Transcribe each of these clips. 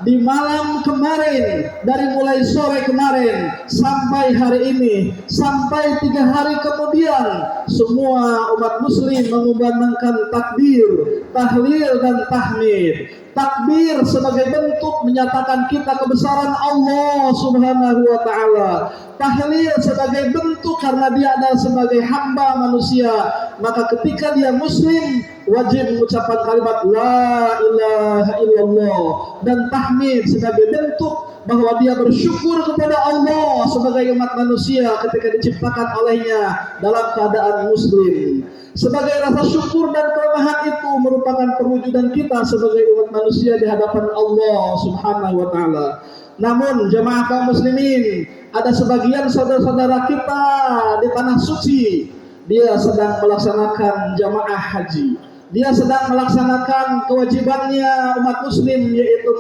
di malam kemarin, dari mulai sore kemarin sampai hari ini, sampai 3 hari kemudian, semua umat muslim mengumandangkan takbir, tahlil dan tahmid. Takbir sebagai bentuk menyatakan kita kebesaran Allah Subhanahu wa taala. Tahlil sebagai bentuk karena dia adalah sebagai hamba manusia. Maka ketika dia muslim wajib mengucapkan kalimat la ilaha illallah, dan tahmid sebagai bentuk bahwa dia bersyukur kepada Allah sebagai umat manusia ketika diciptakan olehnya dalam keadaan muslim. Sebagai rasa syukur dan kelemahan itu merupakan perwujudan kita sebagai umat manusia di hadapan Allah Subhanahu wa taala. Namun jemaah kaum muslimin, ada sebagian saudara-saudara kita di tanah suci, dia sedang melaksanakan jamaah haji. Dia sedang melaksanakan kewajibannya umat muslim, yaitu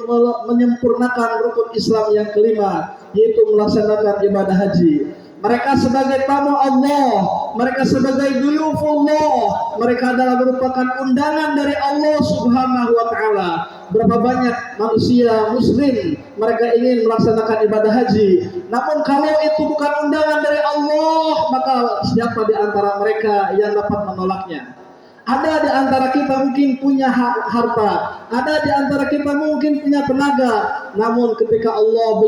menyempurnakan rukun Islam yang kelima, yaitu melaksanakan ibadah haji. Mereka sebagai tamu Allah, mereka sebagai duyufullah, mereka adalah merupakan undangan dari Allah Subhanahu wa taala. Berapa banyak manusia muslim mereka ingin melaksanakan ibadah haji, namun kalau itu bukan undangan dari Allah, maka siapa di antara mereka yang dapat menolaknya? Ada di antara kita mungkin punya harta, ada di antara kita mungkin punya tenaga, namun ketika Allah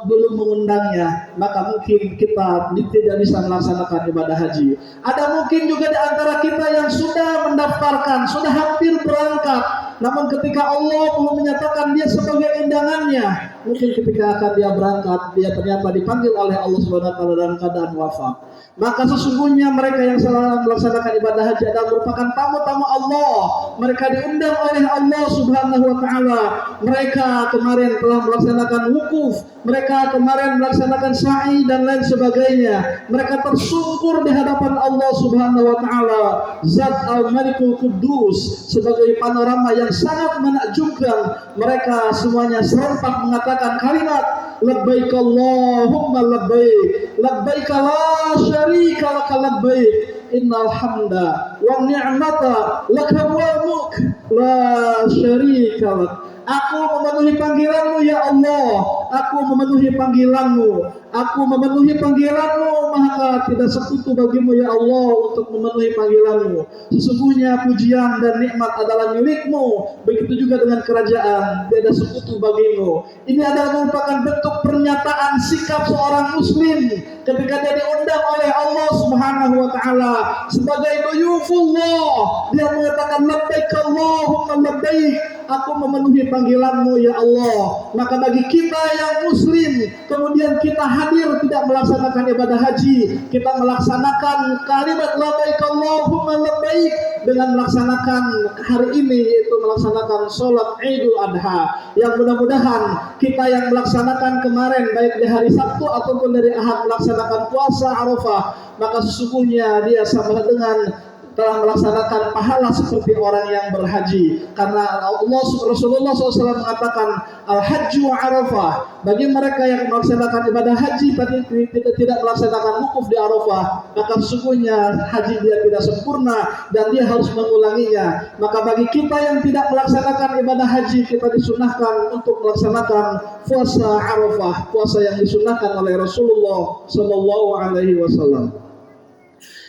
belum mengundangnya, maka mungkin kita tidak bisa melaksanakan ibadah haji. Ada mungkin juga di antara kita yang sudah mendaftarkan, sudah hampir berangkat, namun ketika Allah belum menyatakan dia sebagai undangannya, mungkin ketika akan dia berangkat, dia ternyata dipanggil oleh Allah Subhanahu wa taala dalam keadaan wafat. Maka sesungguhnya mereka yang selalu melaksanakan ibadah haji adalah merupakan tamu-tamu Allah. Mereka diundang oleh Allah Subhanahu wa taala. Mereka kemarin telah melaksanakan wukuf, mereka kemarin melaksanakan sa'i dan lain sebagainya. Mereka tersungkur di hadapan Allah Subhanahu wa taala. Zat Al-Malikul Quddus sebagai panorama yang sangat menakjubkan. Mereka semuanya serentak mengatakan kalimat labbaik Allahumma labbaik, labbaik la syarika laka labbaik, innal hamda wa ni'mata laka wal mulk la syarika lak. Aku memenuhi panggilanmu ya Allah, aku memenuhi panggilanmu, aku memenuhi panggilanmu, maka tidak sekutu bagimu ya Allah untuk memenuhi panggilanmu. Sesungguhnya pujian dan nikmat adalah milikmu, begitu juga dengan kerajaan, tidak ada sekutu bagimu. Ini adalah merupakan bentuk pernyataan sikap seorang muslim ketika dia diundang oleh Allah Subhanahu wa taala sebagai duyufullah. Dia mengatakan labbaik Allahumma labbaik, aku memenuhi panggilanmu ya Allah. Maka bagi kita yang muslim kemudian kita hadir tidak melaksanakan ibadah haji, kita melaksanakan kalimat labbaik Allahumma labbaik dengan melaksanakan hari ini, yaitu melaksanakan sholat Idul Adha, yang mudah-mudahan kita yang melaksanakan kemarin baik di hari Sabtu ataupun dari Ahad melaksanakan puasa Arafah, maka sesungguhnya dia sama dengan telah melaksanakan pahala seperti orang yang berhaji. Karena Rasulullah SAW mengatakan al-hajju Arafah, bagi mereka yang melaksanakan ibadah haji tapi tidak melaksanakan wukuf di Arafah, maka sesungguhnya haji dia tidak sempurna dan dia harus mengulanginya. Maka bagi kita yang tidak melaksanakan ibadah haji, kita disunahkan untuk melaksanakan puasa Arafah, puasa yang disunahkan oleh Rasulullah SAW.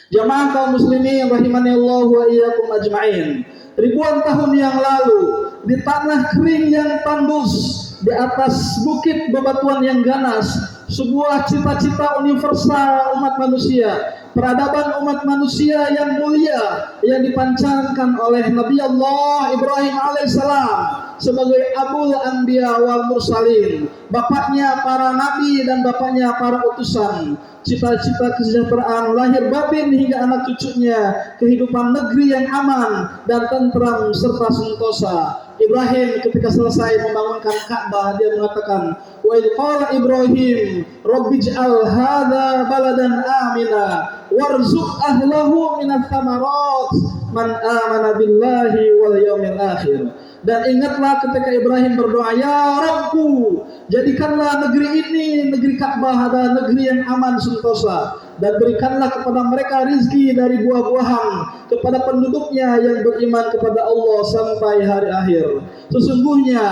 Jamaah kaum muslimin rahimani Allah wa iyyakum ajma'in. Ribuan tahun yang lalu di tanah kering yang tandus, di atas bukit bebatuan yang ganas, sebuah cita-cita universal umat manusia, peradaban umat manusia yang mulia yang dipancarkan oleh Nabi Allah Ibrahim alaihissalam sebagai Abul Anbiya wal Mursalin, bapaknya para nabi dan bapaknya para utusan. Cita-cita kesejahteraan lahir batin hingga anak cucunya, kehidupan negeri yang aman dan tentram serta sentosa. Ibrahim ketika selesai membangunkan Ka'bah, dia mengatakan, wa idh qala Ibrahim rabbij'al hadza baladan amina. warzuq ahlahu minats tsamarat man amana billahi wal yaumil akhir. Dan ingatlah ketika Ibrahim berdoa, ya Rabbku, jadikanlah negeri ini, negeri Ka'bah adalah negeri yang aman sentosa, dan berikanlah kepada mereka rizki dari buah-buahan kepada penduduknya yang beriman kepada Allah sampai hari akhir. Sesungguhnya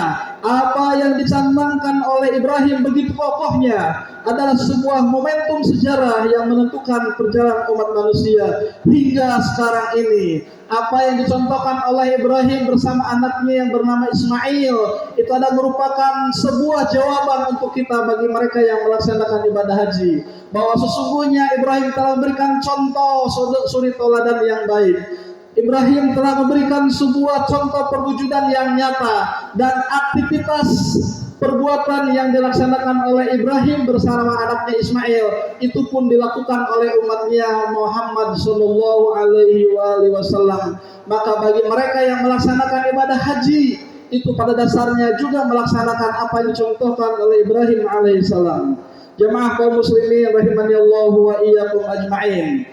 apa yang dicanangkan oleh Ibrahim begitu kokohnya adalah sebuah momentum sejarah yang menentukan perjalanan umat manusia hingga sekarang ini. Apa yang dicontohkan oleh Ibrahim bersama anaknya yang bernama Ismail itu adalah merupakan sebuah jawaban untuk kita bagi mereka yang melaksanakan ibadah haji, bahwa sesungguhnya Ibrahim telah memberikan contoh suri teladan yang baik. Ibrahim telah memberikan sebuah contoh perwujudan yang nyata, dan aktivitas perbuatan yang dilaksanakan oleh Ibrahim bersama anaknya Ismail itu pun dilakukan oleh umatnya Muhammad sallallahu alaihi wasallam. Maka bagi mereka yang melaksanakan ibadah haji itu pada dasarnya juga melaksanakan apa yang dicontohkan oleh Ibrahim alaihissalam. Jemaah kaum muslimin rahimanillahu wa iyyakum ajma'in.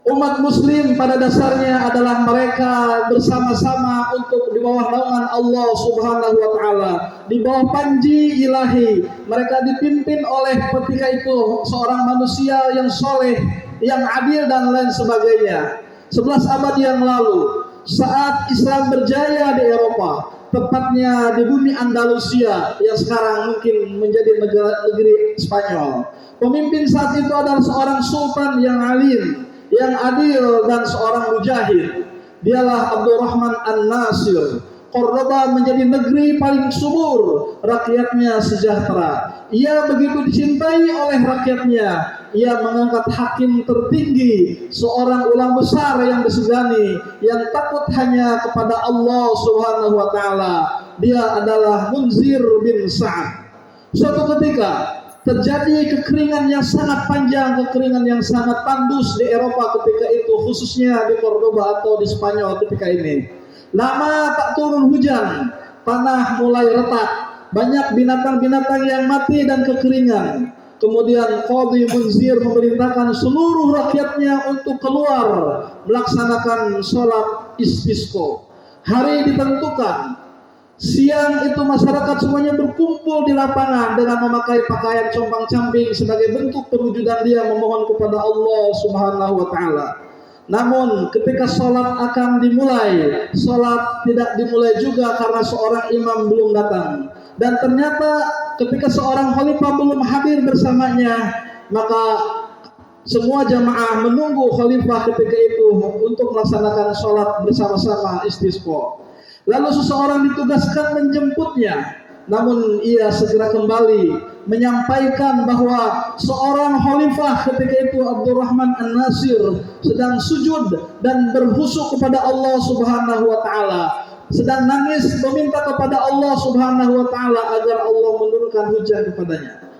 Umat muslim pada dasarnya adalah mereka bersama-sama untuk di bawah naungan Allah Subhanahu wa taala, di bawah panji ilahi. Mereka dipimpin oleh ketika itu seorang manusia yang soleh, yang adil dan lain sebagainya. 11 abad yang lalu, saat Islam berjaya di Eropa, tepatnya di bumi Andalusia yang sekarang mungkin menjadi negeri Spanyol, pemimpin saat itu adalah seorang sultan yang alim, yang adil, dan seorang mujahid. Dialah Abdurrahman An-Nasir. Cordoba menjadi negeri paling subur, rakyatnya sejahtera. Ia begitu dicintai oleh rakyatnya. Ia mengangkat hakim tertinggi, seorang ulama besar yang disegani, yang takut hanya kepada Allah Subhanahu wa taala. Dia adalah Munzir bin Sa'ad. Suatu ketika terjadi kekeringan yang sangat panjang, kekeringan yang sangat tandus di Eropa ketika itu, khususnya di Cordoba atau di Spanyol ketika ini. Lama tak turun hujan, tanah mulai retak, banyak binatang-binatang yang mati dan kekeringan. Kemudian Qadhi Munzir memerintahkan seluruh rakyatnya untuk keluar melaksanakan sholat istisqa. Hari ditentukan. Siang itu masyarakat semuanya berkumpul di lapangan dengan memakai pakaian compang-camping sebagai bentuk perwujudan dia memohon kepada Allah Subhanahu wa taala. Namun ketika sholat akan dimulai, sholat tidak dimulai juga karena seorang imam belum datang. Dan ternyata ketika seorang khalifah belum hadir bersamanya, maka semua jamaah menunggu khalifah ketika itu untuk melaksanakan sholat bersama-sama istisqa. Lalu seseorang ditugaskan menjemputnya, namun ia segera kembali menyampaikan bahwa seorang khalifah ketika itu Abdurrahman An-Nasir sedang sujud dan berkhusyuk kepada Allah Subhanahu wa taala, sedang nangis meminta kepada Allah Subhanahu wa taala agar Allah menurunkan hujan kepadanya.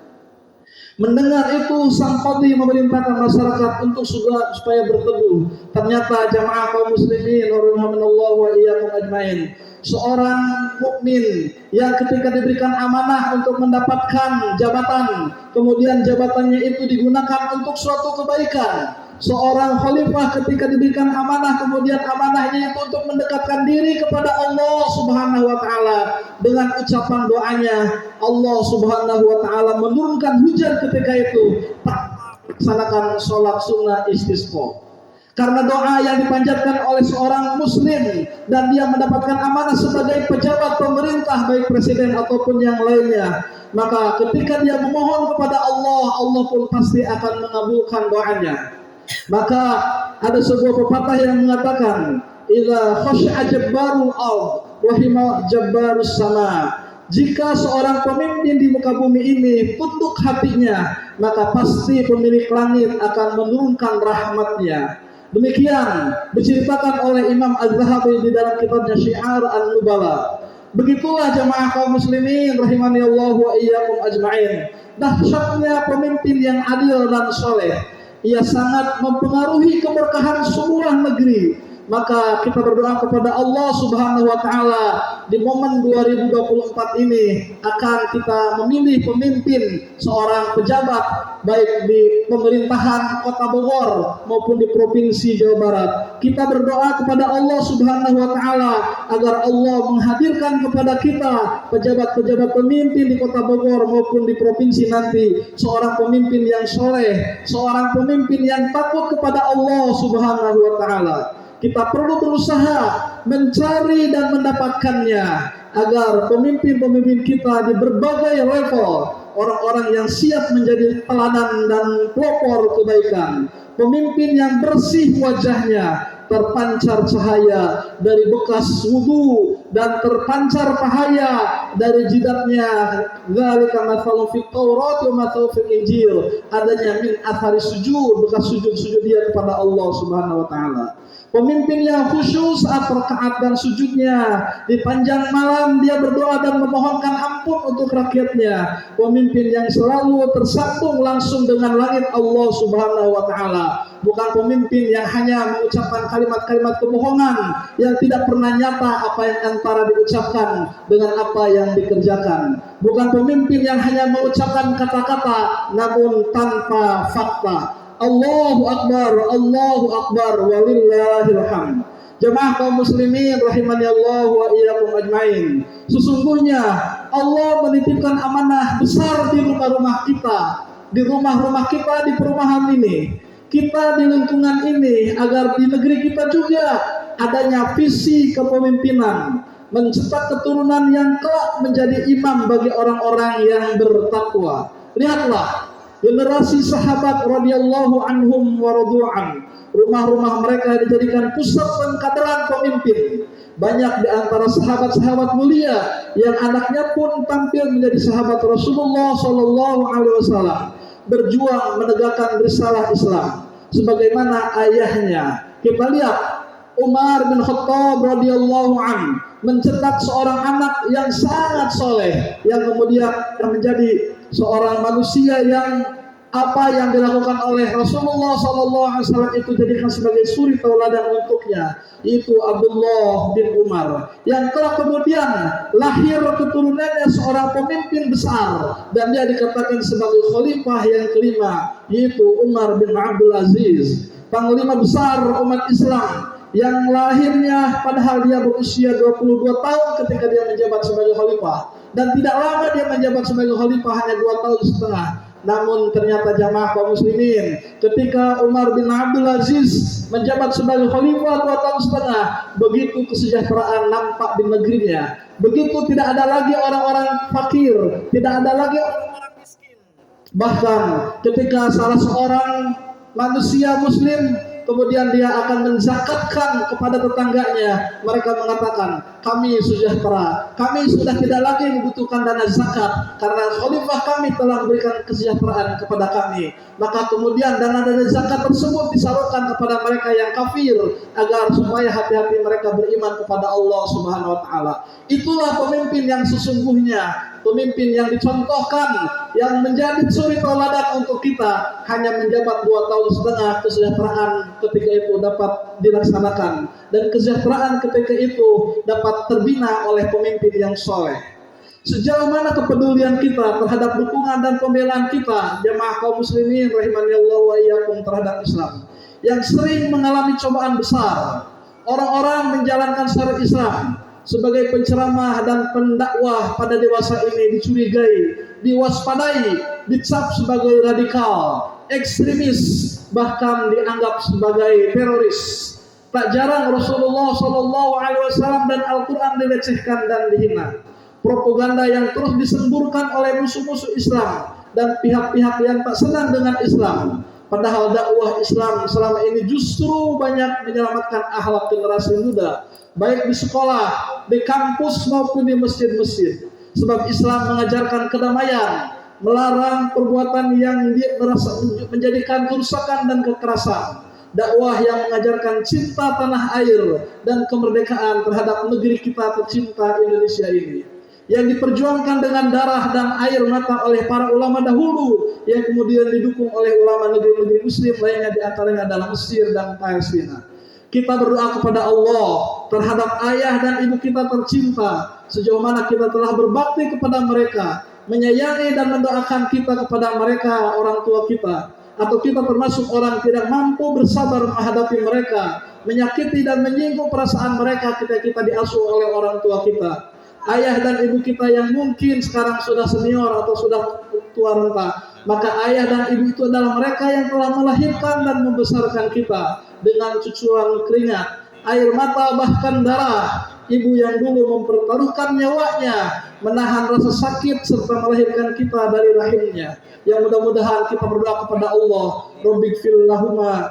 Mendengar itu, sang qadhi memerintahkan masyarakat untuk supaya berteduh. Ternyata jamaah kaum muslimin rahimanallahu wa iyyakum ajmain, seorang mukmin yang ketika diberikan amanah untuk mendapatkan jabatan, kemudian jabatannya itu digunakan untuk suatu kebaikan. Seorang khalifah ketika diberikan amanah, kemudian amanahnya itu untuk mendekatkan diri kepada Allah Subhanahu wa taala dengan ucapan doanya, Allah Subhanahu wa taala menurunkan hujan ketika itu tanpa melaksanakan sholat sunnah istisqa. Karena doa yang dipanjatkan oleh seorang muslim dan dia mendapatkan amanah sebagai pejabat pemerintah, baik presiden ataupun yang lainnya, maka ketika dia memohon kepada Allah, Allah pun pasti akan mengabulkan doanya. Maka ada sebuah pepatah yang mengatakan, idza khasha'a jabbarul ard rahima jabbarus sama. Jika seorang pemimpin di muka bumi ini tunduk hatinya, maka pasti pemilik langit akan menurunkan rahmatnya. Demikian diceritakan oleh Imam Az-Zahabi di dalam kitabnya Syiar An-Nubala. Begitulah jamaah kaum muslimin rahimani Allah wa iyyakum ajma'in, dahsyatnya pemimpin yang adil dan soleh. Ia sangat mempengaruhi keberkahan sebuah negeri. Maka kita berdoa kepada Allah Subhanahu wa taala di momen 2024 ini akan kita memilih pemimpin seorang pejabat baik di pemerintahan Kota Bogor maupun di Provinsi Jawa Barat. Kita berdoa kepada Allah Subhanahu wa taala agar Allah menghadirkan kepada kita pejabat-pejabat pemimpin di Kota Bogor maupun di provinsi nanti seorang pemimpin yang soleh, seorang pemimpin yang takut kepada Allah Subhanahu wa taala. Kita perlu berusaha mencari dan mendapatkannya agar pemimpin-pemimpin kita di berbagai level orang-orang yang siap menjadi teladan dan pelopor kebaikan, pemimpin yang bersih wajahnya, terpancar cahaya dari bekas wudu dan terpancar cahaya dari jidatnya. Dzalika matsalun fit Taurat wa matsalun fil Injil, adanya min athari sujud, bekas sujud dia kepada Allah Subhanahu wa taala. Pemimpin yang khusyuk saat rakaat dan sujudnya, di panjang malam dia berdoa dan memohonkan ampun untuk rakyatnya. Pemimpin yang selalu tersambung langsung dengan langit Allah Subhanahu wa taala. Bukan pemimpin yang hanya mengucapkan kalimat-kalimat kebohongan yang tidak pernah nyata apa yang antara diucapkan dengan apa yang dikerjakan. Bukan pemimpin yang hanya mengucapkan kata-kata namun tanpa fakta. Allahu Akbar, walillahil hamd. Jemaah kaum muslimin rahimani Allah wa iyyakum ajmain. Sesungguhnya Allah menitipkan amanah besar di rumah-rumah kita, di rumah-rumah kita, di perumahan ini, kita di lingkungan ini, agar di negeri kita juga adanya visi kepemimpinan, mencetak keturunan yang kelak menjadi imam bagi orang-orang yang bertakwa. Lihatlah generasi sahabat radhiyallahu anhum wa radu'an. Rumah-rumah mereka dijadikan pusat pengkaderan pemimpin. Banyak di antara sahabat-sahabat mulia yang anaknya pun tampil menjadi sahabat Rasulullah sallallahu alaihi wasallam, berjuang menegakkan risalah Islam sebagaimana ayahnya. Kita lihat Umar bin Khattab radhiyallahu an mencetak seorang anak yang sangat soleh, yang kemudian menjadi seorang manusia yang apa yang dilakukan oleh Rasulullah SAW itu jadikan sebagai suri tauladan untuknya, yaitu Abdullah bin Umar, yang telah kemudian lahir keturunannya seorang pemimpin besar dan dia dikatakan sebagai khalifah yang kelima, yaitu Umar bin Abdul Aziz, panglima besar umat Islam yang lahirnya padahal dia berusia 22 tahun ketika dia menjabat sebagai khalifah, dan tidak lama dia menjabat sebagai khalifah, hanya 2 tahun setengah. Namun ternyata jamaah kaum muslimin, ketika Umar bin Abdul Aziz menjabat sebagai khalifah 2 tahun setengah, begitu kesejahteraan nampak di negerinya, begitu tidak ada lagi orang-orang fakir, tidak ada lagi orang-orang miskin. Bahkan ketika salah seorang manusia muslim kemudian dia akan menzakatkan kepada tetangganya, mereka mengatakan, kami sejahtera, kami sudah tidak lagi membutuhkan dana zakat karena khalifah kami telah memberikan kesejahteraan kepada kami. Maka kemudian dana-dana zakat tersebut disalurkan kepada mereka yang kafir agar supaya hati-hati mereka beriman kepada Allah Subhanahu wa taala. Itulah pemimpin yang sesungguhnya, pemimpin yang dicontohkan, yang menjadi suri tauladan untuk kita. Hanya menjabat 2 tahun setengah, kesejahteraan ketika itu dapat dilaksanakan, dan kesejahteraan ketika itu dapat terbina oleh pemimpin yang soleh. Sejauh mana kepedulian kita terhadap dukungan dan pembelaan kita, jemaah kaum muslimin rahimani Allah wa iyyakum, terhadap Islam yang sering mengalami cobaan besar. Orang-orang menjalankan syariat Islam sebagai penceramah dan pendakwah pada dewasa ini dicurigai, diwaspadai, dicap sebagai radikal, ekstremis, bahkan dianggap sebagai teroris. Tak jarang Rasulullah SAW dan Al-Quran dilecehkan dan dihina. Propaganda yang terus disemburkan oleh musuh-musuh Islam dan pihak-pihak yang tak senang dengan Islam. Padahal dakwah Islam selama ini justru banyak menyelamatkan akhlak generasi muda, baik di sekolah, di kampus maupun di masjid-masjid. Sebab Islam mengajarkan kedamaian, melarang perbuatan yang menjadikan kerusakan dan kekerasan. Dakwah yang mengajarkan cinta tanah air dan kemerdekaan terhadap negeri kita tercinta Indonesia ini, yang diperjuangkan dengan darah dan air mata oleh para ulama dahulu, yang kemudian didukung oleh ulama negeri-negeri muslim lainnya, di antaranya adalah Mesir dan Palestina. Kita berdoa kepada Allah terhadap ayah dan ibu kita tercinta, sejauh mana kita telah berbakti kepada mereka, menyayangi dan mendoakan kita kepada mereka, orang tua kita, atau kita termasuk orang tidak mampu bersabar menghadapi mereka, menyakiti dan menyinggung perasaan mereka ketika kita diasuh oleh orang tua kita. Ayah dan ibu kita yang mungkin sekarang sudah senior atau sudah tua renta, maka ayah dan ibu itu adalah mereka yang telah melahirkan dan membesarkan kita dengan cucuran keringat, air mata, bahkan darah. Ibu yang dulu mempertaruhkan nyawanya, menahan rasa sakit serta melahirkan kita dari rahimnya. Yang mudah-mudahan kita berdoa kepada Allah, Rabbighfir lahuma,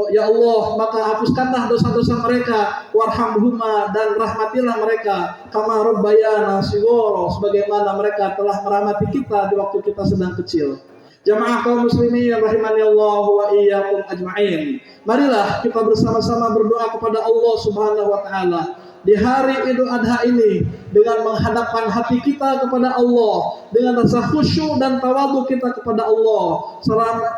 ya Allah, maka hapuskanlah dosa-dosa mereka, warhamhuma, dan rahmatilah mereka, kama rabbayana shighara, sebagaimana mereka telah merahmati kita di waktu kita sedang kecil. Jamaah kaum muslimin rahimani Allah wa iyyakum ajma'in. Marilah kita bersama-sama berdoa kepada Allah Subhanahu wa taala di hari Idul Adha ini dengan menghadapkan hati kita kepada Allah, dengan rasa khusyuk dan tawadhu kita kepada Allah,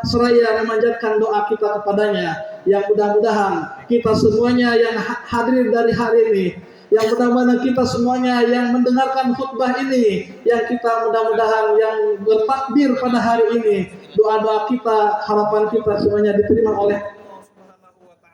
seraya memanjatkan doa kita kepadanya, yang mudah-mudahan kita semuanya yang hadir dari hari ini, yang mudah-mudahan kita semuanya yang mendengarkan khutbah ini, yang kita mudah-mudahan yang bertakbir pada hari ini, doa-doa kita, harapan kita semuanya diterima oleh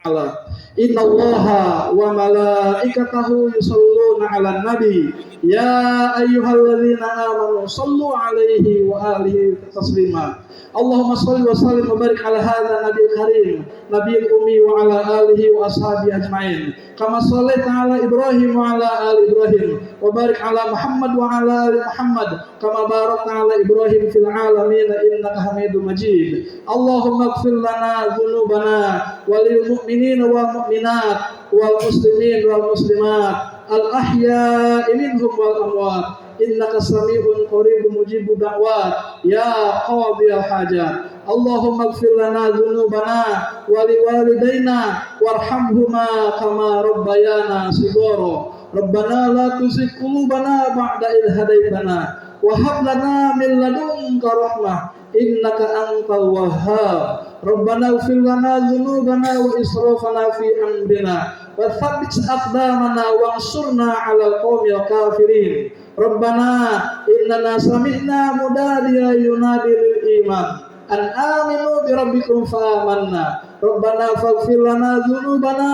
Allah. Innallaha wa malaikatahu yusholluna 'alan nabi ya ayyuhalladzina amanu shallu 'alaihi wa alihi taslima. Allahumma shalli wa sallim wa barik ala hadza nabiyil karim nabiyil ummi wa ala alihi wa ashabihi ajma'in kama shallaita ala Ibrahim wa ala ali Ibrahim wa barik ala Muhammad wa ala ali Muhammad kama barakta ala Ibrahim fil alamin innaka Hamidum Majid. Allahumma ighfir lana dzunubana walil mu'minina wal mu'minat wal muslimin wal muslimat al ahya'i minhum wal amwat innaka sami'un qaribun mujibud da'wat ya qadhiyal hajat. Allahumma ighfir lana dzunubana wa liwalidayna warhamhuma kama rabbayana shighara. Rabbana la tuzigh qulubana ba'da idh hadaitana wa hab lana min ladunka rahmah innaka antal wahhab. Rabbana ighfir lana dzunubana wa israfana fi amrina wa tsabbit aqdamana wansurna 'alal qaumil kafirin. Rabbana innana sami'na munadiyan yunadi lil iman an aminu bi rabbikum fa amanna. Rabbana faghfir lana dzunubana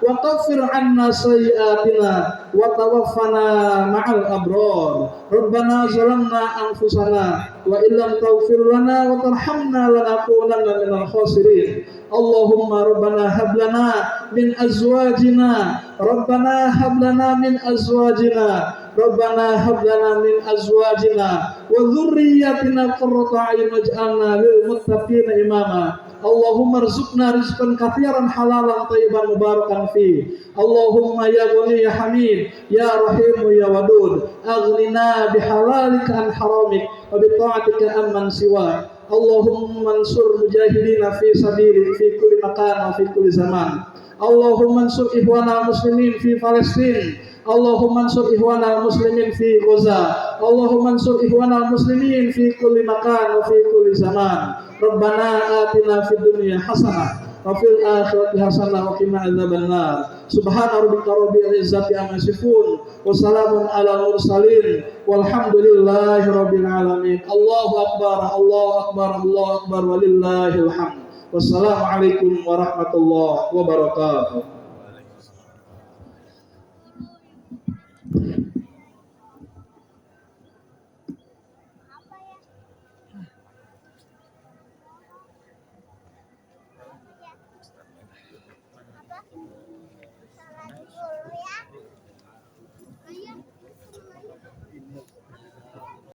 wa kaffir 'anna sayyi'atina wa tawaffana ma'al abrar. Rabbana zalamna anfusana wa illam taghfir lana wa tarhamna lanakunanna minal khasirin. Allahumma rabbana hab lana min azwajina Rabbana hab lana min azwajina Rabbana hab lana min azwajina wa dhurriyyatina qurrata a'yun waj'alna lil muttaqina imama. Allahumma rzuqna rizqan katsiran halalan thayyiban mubarakan fi. Allahumma ya Ghani ya Hamid ya Rahim ya Wadud aghnina bihalalika an haramik wa bi ta'atika amman siwa. Allahumma ansur mujahidina fi sabili fi kulli makan wa fi kulli zaman. Allahumma ansur ikhwana muslimin fi Palestin. Allahumma ansur ikhwana muslimin fi Gaza. Allahumma ansur ikhwana muslimin fi kulli makan wa fi kulli zaman. Rabbana atina fid dunya hasanah wa fil akhirati hasanah wa qina adzabannar. Subhana rabbika rabbil izzati amma yasifun wa salamun alal mursalin walhamdulillahi rabbil alamin. Allahu akbar, Allahu akbar, Allahu akbar walillahil hamd. Wassalamualaikum warahmatullahi wabarakatuh.